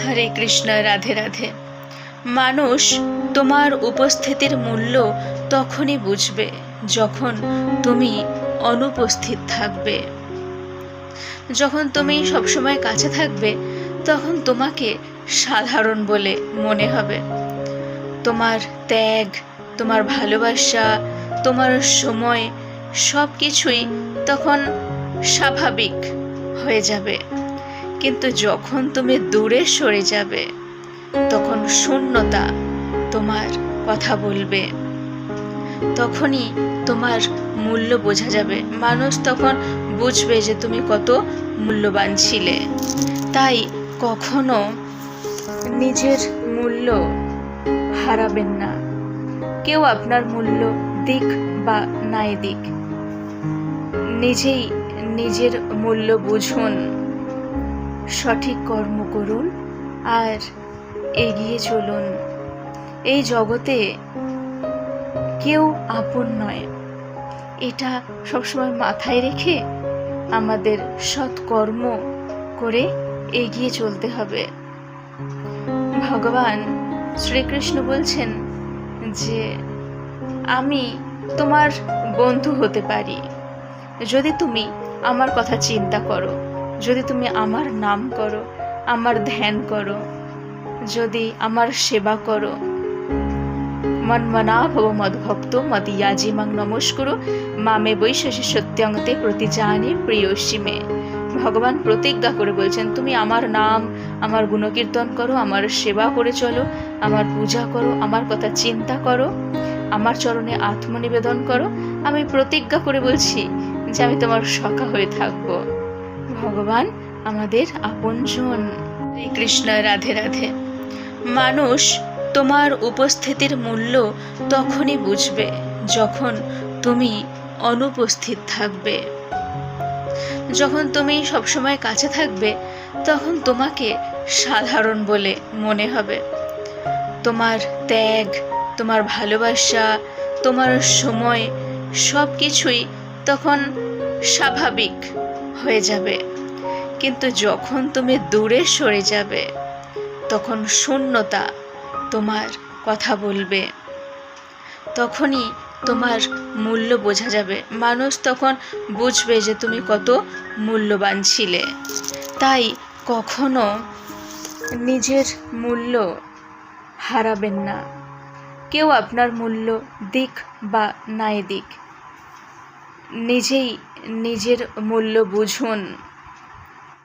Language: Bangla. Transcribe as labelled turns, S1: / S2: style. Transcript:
S1: হরে কৃষ্ণ, রাধে রাধে। মানুষ তোমার উপস্থিতির মূল্য তখনই বুঝবে যখন তুমি অনুপস্থিত থাকবে। যখন তুমি সবসময় কাছে থাকবে তখন তোমাকে সাধারণ বলে মনে হবে। তোমার ত্যাগ, তোমার ভালোবাসা, তোমার সময় সব কিছুই তখন স্বাভাবিক হয়ে যাবে। কিন্তু যখন তুমি দূরে সরে যাবে তখন শূন্যতা তোমার কথা বলবে। তখনই তোমার মূল্য বোঝা যাবে। মানুষ তখন বুঝবে যে তুমি কত মূল্যবান ছিলে। তাই কখনো নিজের মূল্য হারাবেন না। কেউ আপনার মূল্য দিক বা নাই দিক, নিজেই নিজের মূল্য বুঝুন, সঠিক কর্ম করুন আর এগিয়ে চলুন। এই জগতে কেউ আপন নয়, এটা সবসময় মাথায় রেখে আমাদের সৎকর্ম করে এগিয়ে চলতে হবে। ভগবান শ্রীকৃষ্ণ বলছেন যে আমি তোমার বন্ধু হতে পারি যদি তুমি আমার কথা চিন্তা করো, যদি তুমি আমার নাম করো, আমার ধ্যান করো, যদি আমার সেবা করো। মন্মনা ভব মদ্ভক্ত মদিয়াজি মাং নমস্কুরু মামে বৈশাসী সত্যঙ্গতে প্রতিজানে প্রিয়সী মে। ভগবান প্রতিজ্ঞা করে বলছেন, তুমি আমার নাম, আমার গুণকীর্তন করো, আমার সেবা করে চলো, আমার পূজা করো, আমার কথা চিন্তা করো, আমার চরণে আত্মনিবেদন করো। আমি প্রতিজ্ঞা করে বলছি যে আমি তোমার সখা হয়ে থাকবো। ভগবান আমাদের আপনজন। হরে কৃষ্ণ, রাধে রাধে। মানুষ তোমার উপস্থিতির মূল্য তখনই বুঝবে যখন তুমি অনুপস্থিত থাকবে। যখন তুমি সবসময় কাছে থাকবে তখন তোমাকে সাধারণ বলে মনে হবে। তোমার ত্যাগ, তোমার ভালোবাসা, তোমার সময় সব কিছুই তখন স্বাভাবিক হয়ে যাবে। কিন্তু যখন তুমি দূরে সরে যাবে তখন শূন্যতা তোমার কথা বলবে। তখনই তোমার মূল্য বোঝা যাবে। মানুষ তখন বুঝবে যে তুমি কত মূল্যবান ছিলে। তাই কখনো নিজের মূল্য হারাবেন না। কেউ আপনার মূল্য দিক বা নাই দিক, নিজেই নিজের মূল্য বুঝুন,